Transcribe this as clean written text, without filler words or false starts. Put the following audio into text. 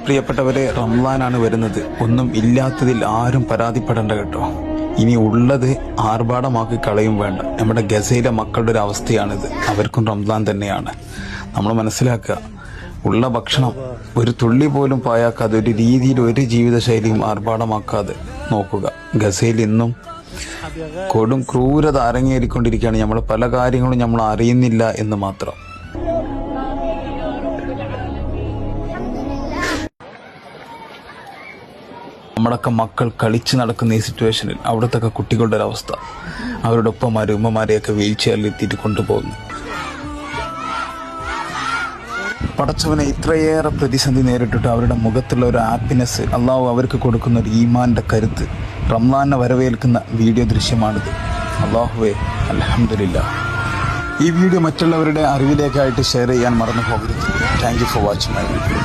പ്രിയപ്പെട്ടവരെ, റംസാനാണ് വരുന്നത്. ഒന്നും ഇല്ലാത്തതിൽ ആരും പരാതിപ്പെടേണ്ട കേട്ടോ. ഇനി ഉള്ളത് ആർഭാടമാക്കി കളയും വേണ്ട. നമ്മുടെ ഗസയിലെ മക്കളുടെ ഒരു അവസ്ഥയാണിത്. അവർക്കും റംസാൻ തന്നെയാണ്. നമ്മൾ മനസ്സിലാക്കുക, ഉള്ള ഭക്ഷണം ഒരു തുള്ളി പോലും പായാക്കാതെ, ഒരു രീതിയിൽ ഒരു ജീവിതശൈലിയും ആർഭാടമാക്കാതെ നോക്കുക. ഗസയിൽ ഇന്നും കൊടും ക്രൂരത അരങ്ങേറിക്കൊണ്ടിരിക്കുകയാണ്. നമ്മൾ പല കാര്യങ്ങളും നമ്മൾ അറിയുന്നില്ല എന്ന് മാത്രം. നമ്മുടെയൊക്കെ മക്കൾ കളിച്ച് നടക്കുന്ന ഈ സിറ്റുവേഷനിൽ അവിടുത്തെ കുട്ടികളുടെ ഒരവസ്ഥ, അവരുടെ ഒപ്പമാരും ഉമ്മമാരെയൊക്കെ വീൽ ചെയറിലെത്തിയിട്ട് കൊണ്ടുപോകുന്നു. പടച്ചവനെ, ഇത്രയേറെ പ്രതിസന്ധി നേരിട്ടിട്ട് അവരുടെ മുഖത്തുള്ള ഒരു ഹാപ്പിനെസ്, അള്ളാഹു അവർക്ക് കൊടുക്കുന്ന ഒരു ഈമാൻ്റെ കരുത്ത്, റംസാനെ വരവേൽക്കുന്ന വീഡിയോ ദൃശ്യമാണിത്. അള്ളാഹുവേ, അൽഹംദുലില്ലാ. ഈ വീഡിയോ മറ്റുള്ളവരുടെ അറിവിലേക്കായിട്ട് ഷെയർ ചെയ്യാൻ മറന്നു പോകരുത്. Thank you for watching my video.